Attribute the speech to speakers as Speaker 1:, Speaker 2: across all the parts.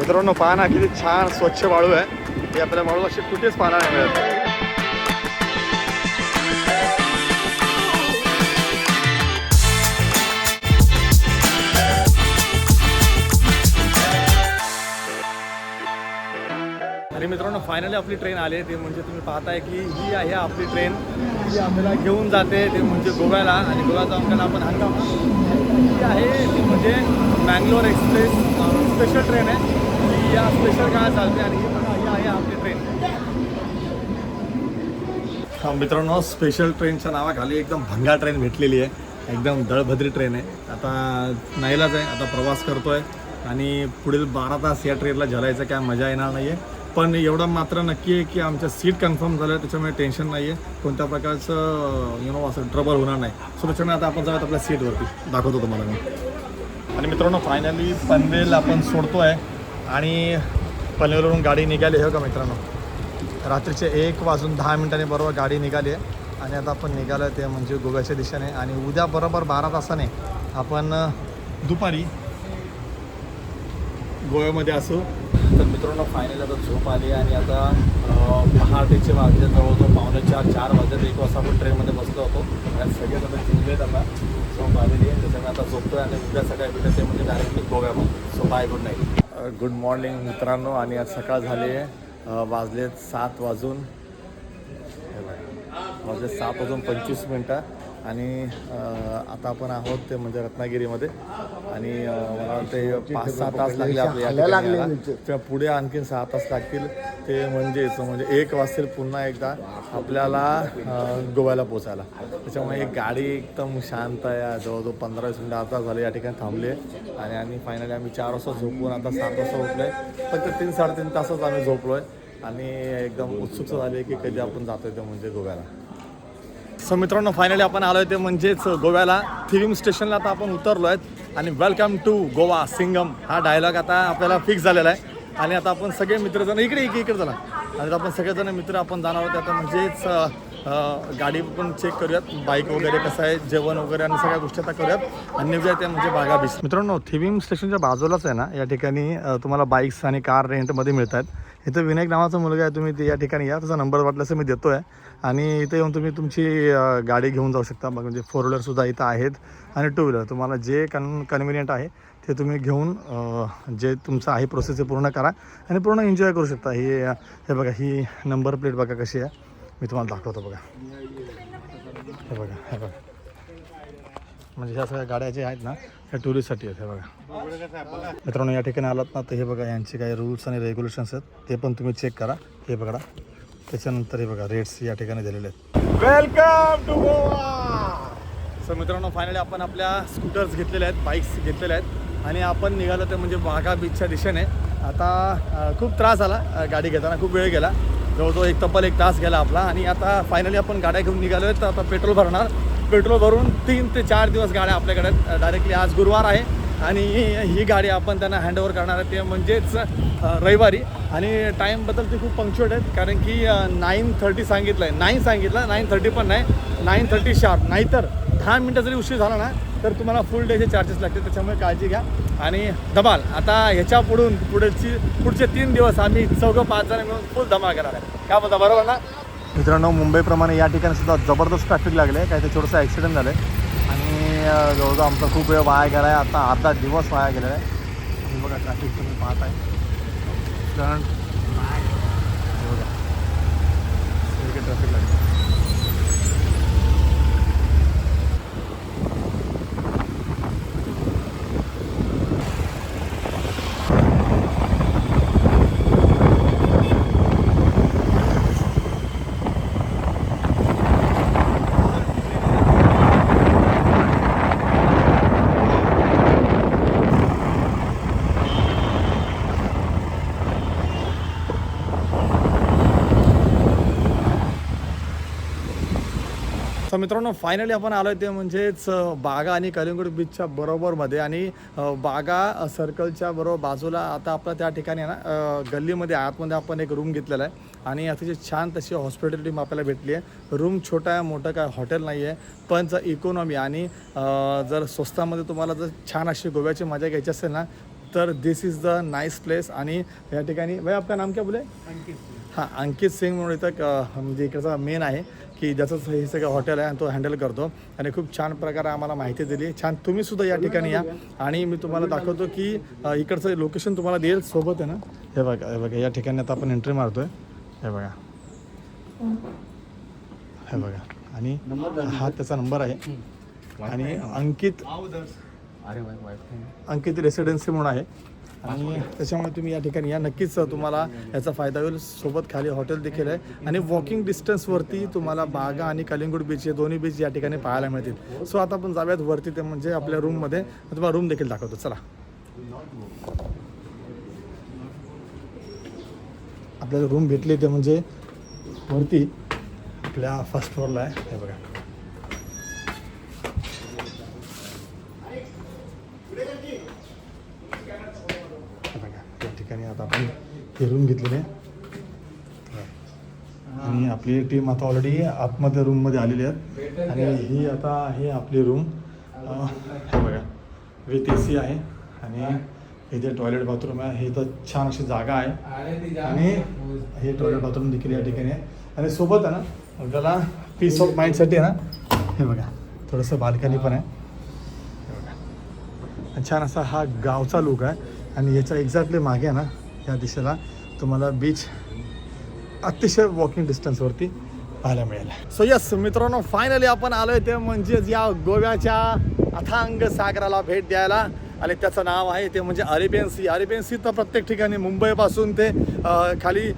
Speaker 1: मित्रांनो पहा ना किती छान स्वच्छ वाळू आहे. हे आपल्याला वाळू अशी कुठेच पाहायला नाही मिळत. आणि मित्रांनो फायनली आपली ट्रेन आली आहे. ते म्हणजे तुम्ही पाहताय की ही आहे आपली ट्रेन. ही आपल्याला घेऊन जाते ते म्हणजे गोव्याला. आणि गोव्यात जाऊन आपण हंगामा ही आहे ती म्हणजे मँगलोर एक्सप्रेस स्पेशल ट्रेन आहे. ही या स्पेशल काळात चालते आणि ही बघा ही आहे आपली ट्रेन. मित्रांनो स्पेशल ट्रेनच्या नावाखाली एकदम भंगा ट्रेन भेटलेली आहे. एकदम दळभद्री ट्रेन आहे. आता नाईलाज आहे, आता प्रवास करतो आहे आणि पुढील 12 तास या ट्रेनला झलायचं काय मजा येणार नाही आहे. पण एवढं मात्र नक्की आहे की आमचं सीट कन्फर्म झालं, त्याच्यामुळे टेन्शन नाही आहे. कोणत्या प्रकारचं असं ट्रबल होणार नाही. सो त्याच्यामुळे आता आपण जाऊयात आपल्या सीटवरती, दाखवतो तुम्हाला मी. आणि मित्रांनो फायनली पनवेल आपण सोडतो आहे आणि पनवेलवरून गाडी निघाली आहे का मित्रांनो. रात्रीचे 1:10 बरोबर गाडी निघाली आहे आणि आता आपण निघालो आहे ते म्हणजे गोव्याच्या दिशेने. आणि उद्या बरोबर 12 तासाने आपण दुपारी गोव्यामध्ये असू. तर मित्रांनो फायनली आता झोप आली आणि आता पहाटेचे वाजले जवळजवळ 3:45-4 वाजले. 1 वाजता आपण ट्रेनमध्ये बसलो होतो आणि सगळेच आता जिंकलेत. आता झोप आलेली आहे, त्याच्यामुळे आता झोपतो आहे आणि उद्या सकाळी भेटत ते म्हणजे डायरेक्टली गोव्यामध्ये. So bye, good night. Good morning मित्रांनो. आणि आज सकाळ झाली आहे, वाजलेत 7 वाजून 7:25 आणि आता आपण आहोत ते म्हणजे रत्नागिरीमध्ये. आणि मला वाटतं 5-6 तास लागले आपल्याला. किंवा पुढे आणखीन 6 तास लागतील. ते म्हणजे 1 वाजतील पुन्हा एकदा आपल्याला गोव्याला पोचायला. त्याच्यामुळे एक गाडी एकदम शांत आहे. जवळजवळ 15-20 मिनिटं आता झाले या ठिकाणी थांबले. आणि फायनली आम्ही 4 वाजता झोपून आता 7 वाजता उठलो आहे. फक्त 3-3.5 तासच आम्ही झोपलो आहे आणि एकदम उत्सुकता झाली की कधी आपण जातो आहे ते म्हणजे गोव्याला. सो मित्रांनो फायनली आपण आलो आहे ते म्हणजेच गोव्याला. थिविम स्टेशनला आता आपण उतरलो आहेत आणि वेलकम टू गोवा सिंगम हा डायलॉग आता आपल्याला फिक्स झालेला आहे. आणि आता आपण सगळे मित्रजण इकडे झाला. आणि आता आपण सगळेजण मित्र आपण जाणार आहोत आता म्हणजेच गाडी पण चेक करूयात, बाईक वगैरे कसं आहे, जेवण वगैरे आणि सगळ्या गोष्टी आता करूयात आणि निघूया ते म्हणजे बागा बीच. मित्रांनो थिविम स्टेशनच्या बाजूलाच आहे ना या ठिकाणी तुम्हाला बाईक्स आणि कार रेंटमध्ये मिळतात. इथं विनायक नावाचा मुलगा आहे, तुम्ही ते या ठिकाणी या, त्याचा नंबर वाटल्यास मी देतो आहे. आणि इथे येऊन तुम्ही तुमची गाडी घेऊन जाऊ शकता. मग म्हणजे 4 व्हीलरसुद्धा इथं आहेत आणि 2 व्हीलर. तुम्हाला जे कन्व्हिनियंट आहे ते तुम्ही घेऊन जे तुमचं आहे प्रोसेस पूर्ण करा आणि पूर्ण एन्जॉय करू शकता. हे बघा ही नंबर प्लेट बघा कशी आहे, मी तुम्हाला दाखवतो बघा. हे बघा म्हणजे ह्या सगळ्या गाड्या ज्या आहेत ना ह्या टुरिस्टसाठी आहेत. हे बघा मित्रांनो या ठिकाणी आलात ना तर हे बघा यांचे काही रूल्स आणि रेग्युलेशन्स आहेत ते पण तुम्ही चेक करा. हे बघा त्याच्यानंतर हे बघा रेट्स या ठिकाणी दिलेले आहेत. Welcome to Goa. सो मित्रांनो फायनली आपण आपल्या स्कूटर्स घेतलेल्या आहेत, बाईक्स घेतलेल्या आहेत आणि आपण निघालो ते म्हणजे बागा बीचच्या दिशेने. आता खूप त्रास झाला गाडी घेताना, खूप वेळ गेला, जवळजवळ तब्बल 1 तास गेला आपला. आणि आता फायनली आपण गाड्या घेऊन निघालो आहेत. तर आता पेट्रोल भरणार. पेट्रोल भरून 3 ते 4 दिवस गाड्या आपल्याकडे आहेत. डायरेक्टली आज गुरुवार आहे आणि ही गाडी आपण त्यांना हँडओव्हर करणार आहे ते म्हणजेच रविवारी. आणि टाईमबद्दल ते खूप पंक्च्युअल आहेत कारण की 9:30 सांगितलं आहे. 9 सांगितलं, 9:30 पण नाही, 9:30 शार्प. नाहीतर 10 मिनटं जरी उशीर झाला ना तर तुम्हाला फुल डेचे चार्जेस लागतील. त्याच्यामुळे काळजी घ्या आणि धमाल. आता ह्याच्या पुढचे 3 दिवस आम्ही 4-5 जण मिळून फुल धमाल करणार आहे. काय बोलता, बरोबर ना मित्रांनो. मुंबईप्रमाणे या ठिकाणी सुद्धा जबरदस्त ट्रॅफिक लागले आहे. काय ते छोटंसं ॲक्सिडेंट झालं आहे आणि जवळजवळ आमचा खूप वेळ वाया गेला आहे. आता अर्धा दिवस वाया गेलेला आहे. बघा ट्रॅफिक तुम्ही पाहत आहे. बघा ट्रॅफिक लागलं. तर मित्रांनो फायनली आपण आलो आहे ते म्हणजेच बागा आणि कलिंगूट बीचच्या बरोबरमध्ये. आणि बागा सर्कलच्या बरोबर बाजूला आता आपलं त्या ठिकाणी आहे ना गल्लीमध्ये आतमध्ये आपण एक रूम घेतलेला आहे. आणि अतिशय छान तशी हॉस्पिटॅलिटी आपल्याला भेटली आहे. रूम छोटा आहे, मोठं काय हॉटेल नाही आहे, पण जर इकॉनॉमी आणि जर स्वस्तामध्ये तुम्हाला जर छान अशी गोव्याची मजा घ्यायची असेल ना तर दिस इज द नाईस प्लेस. आणि या ठिकाणी भाई आपका नाम क्या बोले? हां, अंकित सिंग म्हणून इथं म्हणजे इकडचा मेन आहे की ज्याचं हे सगळं हॉटेल आहे आणि तो हँडल करतो आणि खूप छान प्रकारे आम्हाला माहिती दिली. छान, तुम्ही सुद्धा या ठिकाणी या आणि मी तुम्हाला दाखवतो की इकडचं लोकेशन तुम्हाला देईल सोबत आहे ना. हे बघा या ठिकाणी आता आपण एंट्री मारतो आहे. हे बघा आणि हा त्याचा नंबर आहे आणि अंकित रेसिडेन्सी म्हणून आहे आणि त्याच्यामुळे तुम्ही या ठिकाणी या, नक्कीच तुम्हाला याचा फायदा होईल. सोबत खाली हॉटेल देखील आहे आणि वॉकिंग डिस्टन्सवरती तुम्हाला बागा आणि कलिंगूट बीच हे दोन्ही बीच या ठिकाणी पाहायला मिळतील. सो आता आपण जाऊयात वरती, ते म्हणजे आपल्या रूममध्ये. तुम्हाला रूम देखील दाखवतो, चला. आपल्याला रूम भेटली ते म्हणजे वरती आपल्या फर्स्ट फ्लोअरला आहे. हे बघा या ठिकाणी आता आपण हे रूम घेतलेले आणि आपली टीम आता ऑलरेडी आतमध्ये रूममध्ये आलेली आहे आणि ही आता आहे आपली रूम. हे बघा विथ AC आहे आणि इथे टॉयलेट बाथरूम आहे. हे तर छान अशी जागा आहे आणि हे टॉयलेट बाथरूम देखील या ठिकाणी आहे आणि सोबत आहे ना आपल्याला पीस ऑफ माइंडसाठी आहे ना. हे बघा थोडंसं बाल्कनी पण आहे. हे बघा छान असा हा गावचा लुक आहे आणि याच्या एक्झॅक्टली मागे आहे ना या दिशेला तुम्हाला बीच अतिशय वॉकिंग डिस्टन्सवरती पाहायला मिळेल. सो यस मित्रांनो, फायनली आपण आलोय ते म्हणजेच या गोव्याच्या अथांग सागराला भेट द्यायला आणि त्याचं नाव आहे ते म्हणजे अरेबियन सी. अरेबियन सी तर प्रत्येक ठिकाणी मुंबईपासून ते खाली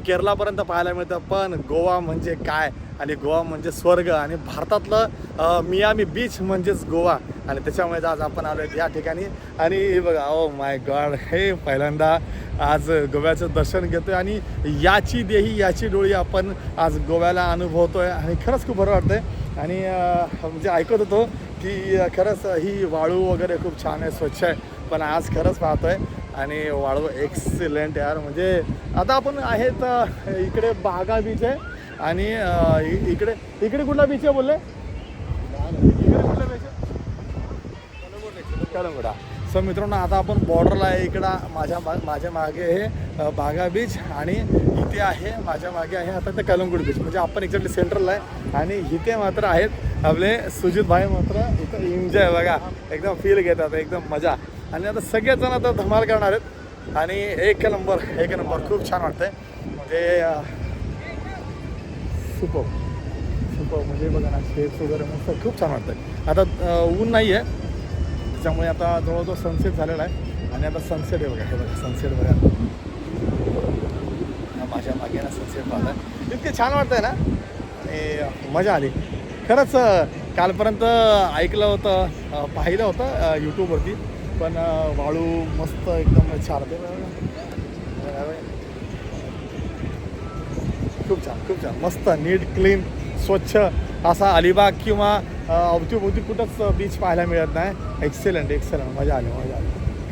Speaker 1: केरळापर्यंत पाहायला मिळतं, पण गोवा म्हणजे काय आणि गोवा म्हणजे स्वर्ग आणि भारतातलं मियामी बीच म्हणजेच गोवा आणि त्याच्यामुळे आज आपण आलो या ठिकाणी. आणि बघा ओ माय गॉड, हे पहिल्यांदा आज गोव्याचं दर्शन घेतोय आणि याची देही याची डोळी आपण आज गोव्याला अनुभवतोय आणि खरंच खूप बरं वाटतंय. आणि म्हणजे ऐकत होतो की खरंच ही वाळू वगैरे खूप छान आहे, स्वच्छ आहे, पण आज खरंच पाहतोय आणि वाळू एक्सिलेंट यार. म्हणजे आता आपण आहेत इकडे बागा बीच आहे आणि इकडे कुठला बीच आहे बोलले? इकडे कुठला बीच आहे? कलंगुडा. सो मित्रांनो आता आपण बॉर्डरला आहे. इकडं माझ्या मागे हे बागा बीच आणि इथे आहे माझ्या मागे आहे आता ते कलंगूट बीच. म्हणजे आपण एक्झॅक्टली सेंट्रलला आहे आणि इथे मात्र आहेत आपले सुजित भाई. मात्र इथं एन्जॉय बघा, एकदम फील घेतात, एकदम मजा. आणि आता सगळेजण आता धमाल करणार आहेत आणि एक नंबर खूप छान वाटतंय. म्हणजे सुपर म्हणजे बघा ना शेप्स वगैरे मस्त खूप छान वाटतंय. आता ऊन नाही आहे त्याच्यामुळे आता जवळजवळ सनसेट झालेला आहे आणि आता सनसेट आहे बघा. हे बघा सनसेट बघा, माझ्या मागे ना सनसेट पाहताय, इतके छान वाटतंय ना आणि मजा आली खरंच. कालपर्यंत ऐकलं होतं, पाहिलं होतं यूट्यूबवरती, पण वाळू मस्त एकदम छान खूप छान मस्त नीट क्लीन स्वच्छ असा अलिबाग किंवा अवतीभोवती कुठंच बीच पाहायला मिळत नाही. एक्सेलंट मजा आली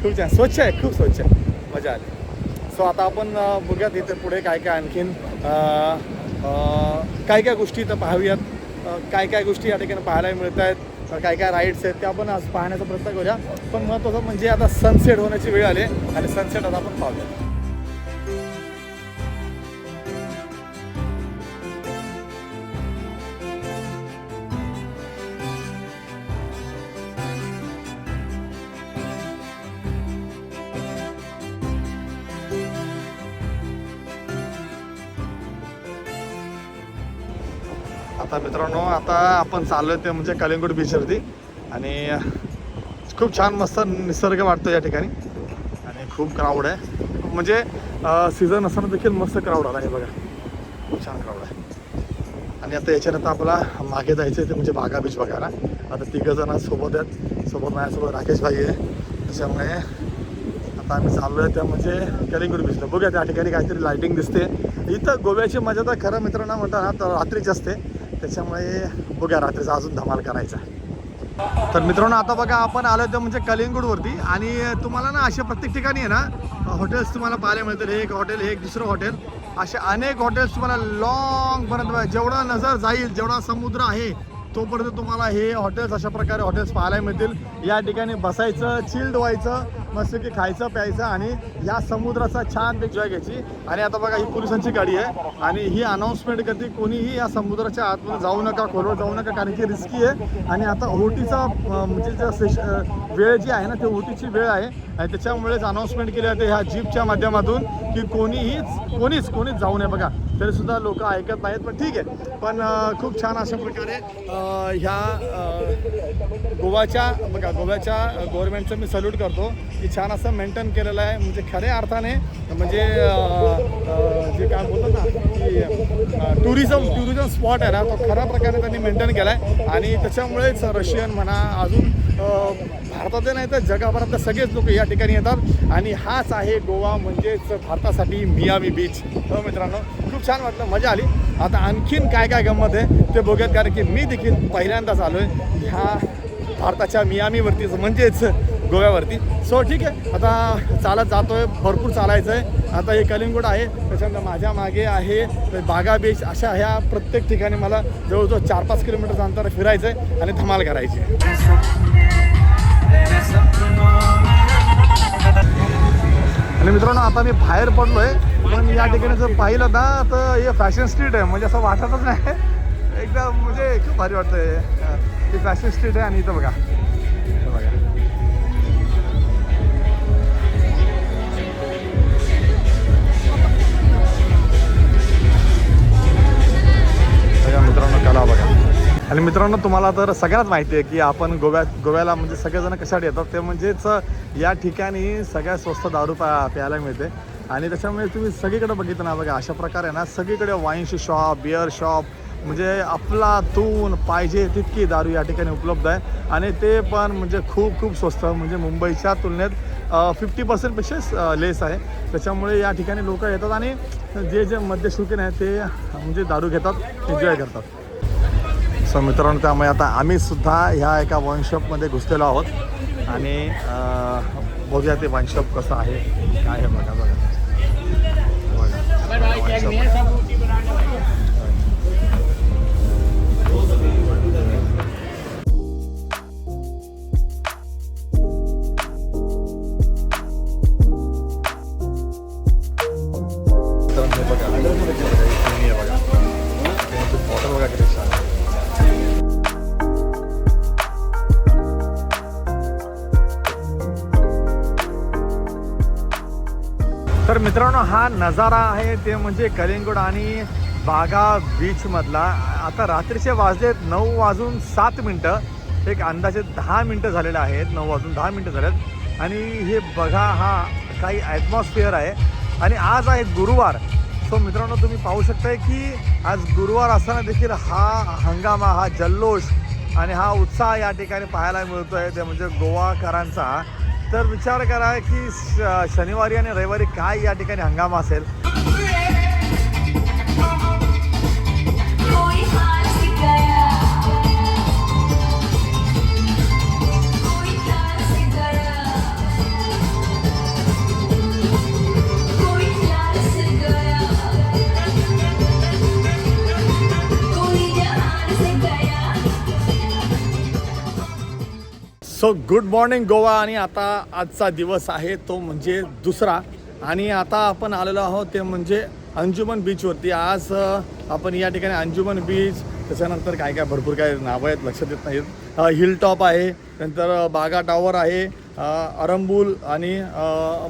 Speaker 1: खूप छान, स्वच्छ आहे, खूप स्वच्छ आहे, मजा आली. सो आता आपण बघूयात इथे पुढे काय आणखीन काय गोष्टी इथं पाहूयात, काय गोष्टी या ठिकाणी पाहायला मिळत आहेत, काय राईड्स आहेत ते आपण आज पाहण्याचा प्रयत्न करूया. पण महत्त्वाचं म्हणजे आता सनसेट होण्याची वेळ आली आणि सनसेट आता आपण पाहूया. आता मित्रांनो आता आपण चाललो आहे ते म्हणजे कलिंगूट बीचवरती आणि खूप छान मस्त निसर्ग वाटतो या ठिकाणी आणि खूप क्राऊड आहे. म्हणजे सीझन असताना देखील मस्त क्राऊड आला आहे बघा, खूप छान क्राऊड आहे. आणि आता याच्यानंतर आपल्याला मागे जायचं आहे ते म्हणजे बागा बीच बघायला. आता तिघंजण सोबत आहेत, सोबत माझ्यासोबत राकेश भाई आहे. त्याच्यामुळे आता आम्ही चाललो आहे त्या म्हणजे कलिंगूट बीचला. बघूया त्या ठिकाणी काहीतरी लाईटिंग दिसते. इथं गोव्याची मजा तर खरं मित्रांनो म्हणतात तर रात्रीच असते, त्याच्यामुळे बघा रात्रीचा अजून धमाल करायचा. तर मित्रांनो आता बघा आपण आलो तर म्हणजे कलिंगूटवरती आणि तुम्हाला ना अशा प्रत्येक ठिकाणी आहे ना हॉटेल्स तुम्हाला पाहायला मिळतील. हे एक हॉटेल, हे एक दुसरं हॉटेल, असे अनेक हॉटेल्स तुम्हाला लॉंगपर्यंत जेवढा नजर जाईल, जेवढा समुद्र आहे तोपर्यंत तुम्हाला हे हॉटेल्स अशा प्रकारे हॉटेल्स पाहायला मिळतील. या ठिकाणी बसायचं, चिल्ड व्हायचं, मस्तपैकी खायचं प्यायचं आणि या समुद्राचा छान एन्जॉय घ्यायची. आणि आता बघा ही पोलिसांची गाडी आहे आणि ही अनाऊन्समेंट करते कोणीही या समुद्राच्या आतमध्ये जाऊ नका, खोलवर जाऊ नका, कारण की रिस्की आहे. आणि आता ओटीचा म्हणजे वेळ जी आहे ना ते ओटीची वेळ आहे आणि त्याच्यामुळेच अनाऊन्समेंट केली जाते ह्या जीपच्या माध्यमातून की कोणीच जाऊ नये. बघा तरीसुद्धा लोक ऐकत नाहीत, पण ठीक आहे. पण खूप छान अशा प्रकारे ह्या गोव्याच्या गव्हर्नमेंटचं मी सल्यूट करतो की छान असं मेंटेन केलेलं आहे. म्हणजे खऱ्या अर्थाने म्हणजे जे काय बोलतात ना की टुरिझम स्पॉट आहे ना तो खऱ्या प्रकारे त्यांनी मेंटेन केला आहे. आणि त्याच्यामुळेच रशियन म्हणा अजून भारतातले नाही तर जगभरातले सगळेच लोक या ठिकाणी येतात. आणि हाच आहे गोवा म्हणजेच भारतासाठी मियामी बीच. हो मित्रांनो, खूप छान वाटलं, मजा आली. आता आणखीन काय गंमत आहे ते बघूयात, कारण की मी देखील पहिल्यांदाच आलो आहे ह्या भारताच्या मियामीवरतीच म्हणजेच गोव्यावरती. सो ठीक आहे, आता चालत जातो आहे, भरपूर चालायचं आहे. आता हे कलिंगूट आहे, त्याच्यानंतर माझ्या मागे आहे बागा बीच. अशा ह्या प्रत्येक ठिकाणी मला जवळजवळ 4-5 किलोमीटरचं अंतर फिरायचं आहे आणि धमाल करायची. आणि मित्रांनो आता मी बाहेर पडलो आहे, पण या ठिकाणी जर पाहिलं ना तर हे फॅशन स्ट्रीट आहे. म्हणजे असं वाटतच नाही, एकदम म्हणजे खूप भारी वाटतंय. ही फॅशन स्ट्रीट आहे आणि इथं बघा मित्रांनो कला बघा. आणि मित्रांनो तुम्हाला तर सगळ्यांनाच माहिती आहे की आपण गोव्याला म्हणजे सगळेजण कशासाठी येतात, ते म्हणजेच या ठिकाणी सगळ्यात स्वस्त दारू प्यायला मिळते. आणि त्याच्यामुळे तुम्ही सगळीकडे बघितलं ना बघा अशा प्रकारे ना सगळीकडे वाईनची शॉप, बिअर शॉप, म्हणजे अफलातून पाहिजे तितकी दारू या ठिकाणी उपलब्ध आहे. आणि ते पण म्हणजे खूप स्वस्त, म्हणजे मुंबईच्या तुलनेत 50% पेक्षा लेस आहे. त्याच्यामुळे या ठिकाणी लोक येतात आणि जे मद्यशौकीन आहे ते म्हणजे दारू घेतात, एन्जॉय करतात. सो मित्रांनो त्यामुळे आता आम्ही सुद्धा ह्या एका वाईन शॉपमध्ये घुसलेलो आहोत आणि बघूया ते वाईन शॉप कसं आहे काय आहे. बघा तर मित्रांनो हा नजारा आहे ते म्हणजे कलिंगूट आणि बागा बीचमधला. आता रात्रीचे वाजलेत 9:07. एक अंदाजे 10 मिनटं झालेले आहेत, 9:10 झालेत. आणि हे बघा हा काही ॲटमॉस्फिअर आहे. आणि आज आहे गुरुवार. सो मित्रांनो तुम्ही पाहू शकताय की आज गुरुवार असताना देखील हा हंगामा, हा जल्लोष आणि हा उत्साह या ठिकाणी पाहायला मिळतो आहे, ते म्हणजे गोवाकरांचा. तर विचार करा की शनिवारी आणि रविवारी काय या ठिकाणी हंगामा असेल. So good morning Goa. आणि आता आजचा दिवस आहे तो म्हणजे दुसरा. आणि आता आपण आलेलो आहोत ते म्हणजे अंजुमन बीचवरती. आज आपण या ठिकाणी अंजुमन बीच, त्याच्यानंतर काय भरपूर काय नावं आहेत लक्षात येत नाहीत. हिल टॉप आहे, नंतर बागा टॉवर आहे, अरंबुल आणि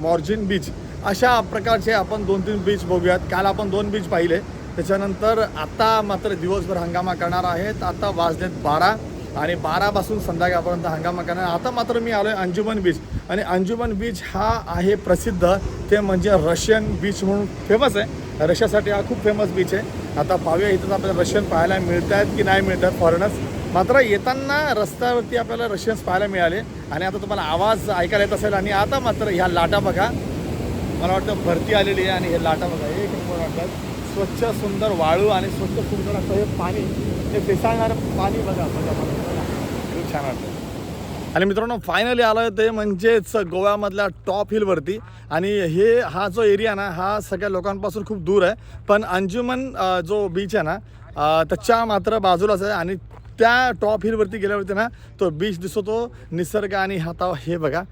Speaker 1: मॉर्जिन बीच, अशा प्रकारचे आपण 2-3 बीच बघूयात. काल आपण 2 बीच पाहिले. त्याच्यानंतर आता मात्र दिवसभर हंगामा करणार आहेत. आता वाजलेत 12 आणि 12पासून संध्याकाळपर्यंत हंगामा करणार. आता मात्र मी आलो आहे अंजुमन बीच. आणि अंजुमन बीच हा आहे प्रसिद्ध, ते म्हणजे रशियन बीच म्हणून फेमस आहे. रशियासाठी हा खूप फेमस बीच आहे. आता पाहूया इथं आपल्याला रशियन पाहायला मिळत आहेत की नाही मिळत आहेत फॉरेनर्स. मात्र येताना रस्त्यावरती आपल्याला रशियन्स पाहायला मिळाले. आणि आता तुम्हाला आवाज ऐकायला येत असेल. आणि आता मात्र ह्या लाटा बघा, मला वाटतं भरती आलेली आहे. आणि हे लाटा बघा एक नंबर वाटतात. स्वच्छ सुंदर वाळू आणि स्वच्छ सुंदर असं हे पाणी, हे फेसाळणारं पाणी बघा खूप छान वाटतं. आणि मित्रांनो फायनली आलो आहे ते म्हणजेच गोव्यामधल्या टॉप हिलवरती. आणि हा जो एरिया ना हा सगळ्या लोकांपासून खूप दूर आहे. पण अंजुमन जो बीच आहे ना त्याच्या मात्र बाजूलाच आहे. आणि त्या टॉप हिलवरती गेल्यावरती ना तो बीच दिसतो, तो निसर्ग आणि हाता हे बघा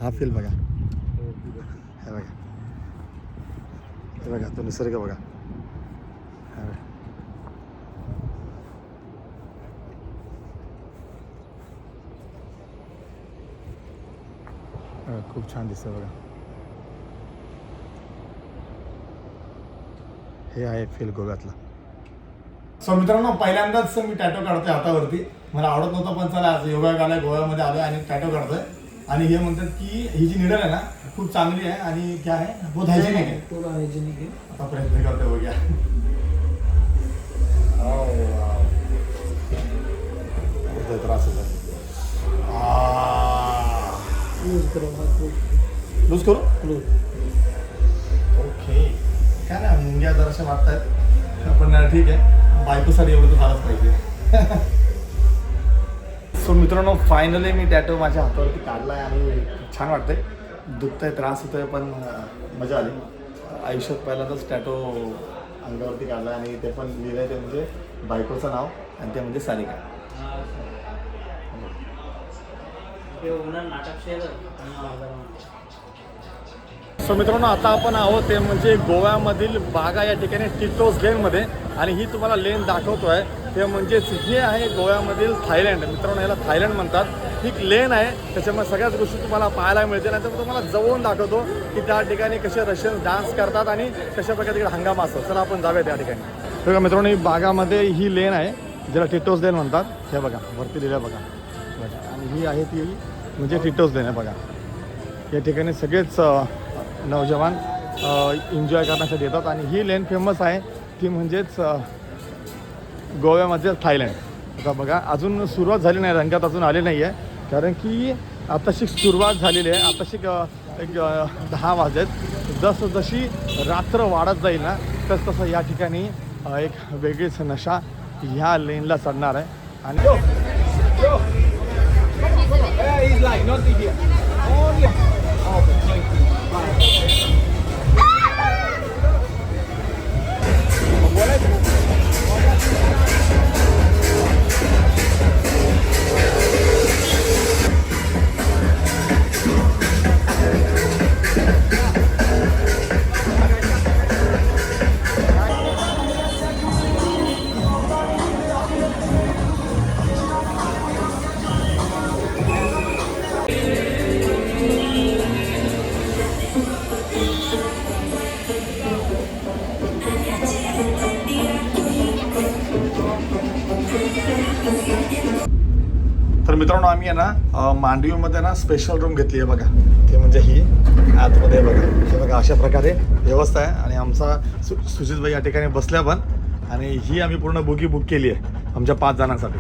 Speaker 1: हा फील बघा, हे बघा तो निसर्ग बघा. खूप छान दिसतं बघा. हे आहे फील गोव्यातला. सो मित्रांनो, पहिल्यांदाच मी टॅटो काढतोय हातावरती. मला आवडत नव्हतं, पण चला आज योगा आलाय, गोव्यामध्ये आलोय आणि टॅटो काढतोय. आणि हे म्हणतात की ही जी निडल आहे ना खूप चांगली आहे आणि काय आहे, बहुत हायजेनिक आहे. आता प्रयत्न करतोय बघूया. त्रास होतो. लूज करू. ओके, काय ना मुंग्या जराशा वाटतायत, पण ठीक आहे, बायकोसाठी एवढं तर झालंच पाहिजे. सो मित्रांनो, फायनली मी टॅटो माझ्या हातावरती काढला आहे आणि छान वाटतंय. दुखतंय, त्रास होतोय, पण मजा आली. आयुष्यात पहिल्यांदाच टॅटो अंगावरती काढला आणि ते पण लिहिलं आहे, ते म्हणजे बायकोचं नाव आणि ते म्हणजे सारिका. सो मित्रांनो, आता आपण आहोत ते म्हणजे गोव्यामधील बागा या ठिकाणी टिटोस लेनमध्ये. आणि ही तुम्हाला लेन दाखवतोय ते म्हणजेच हे आहे गोव्यामधील थायलंड. मित्रांनो, याला थायलंड म्हणतात. ही एक लेन आहे, त्याच्यामुळे सगळ्याच गोष्टी तुम्हाला पाहायला मिळतील. नाही तर तुम्हाला जवळून दाखवतो की त्या ठिकाणी कसे रशियन डान्स करतात आणि कशा प्रकारे तिकडे हंगामा असतो. चला आपण जाऊया त्या ठिकाणी. बघा मित्रांनो, ही बागामध्ये ही लेन आहे ज्याला टिटोस लेन म्हणतात. हे बघा वरती लिहिलं बघा. आणि ही आहे ती म्हणजे टिटोस लेन आहे बघा. या ठिकाणी सगळेच नौजवान एन्जॉय करण्यासाठी येतात. आणि ही लेन फेमस आहे ती म्हणजेच गोव्यामध्ये थायलंड. आता बघा अजून सुरुवात झाली नाही, रंगात अजून आले नाही आहे, कारण की आताशी सुरुवात झालेली आहे. आताशी एक 10 वाजलेत. जशी रात्र वाढत जाईल ना तसं या ठिकाणी एक वेगळीच नशा ह्या लेनला चढणार आहे. आणि तर मित्रांनो, आम्ही आहे ना मांडवीमध्ये ना स्पेशल रूम घेतली आहे बघा. ते म्हणजे ही आतमध्ये बघा, हे बघा अशा प्रकारे व्यवस्था आहे. आणि आमचा सुजित भाई या ठिकाणी बसल्या पण. आणि ही आम्ही पूर्ण बुकी बुक केली आहे आमच्या 5 जणांसाठी.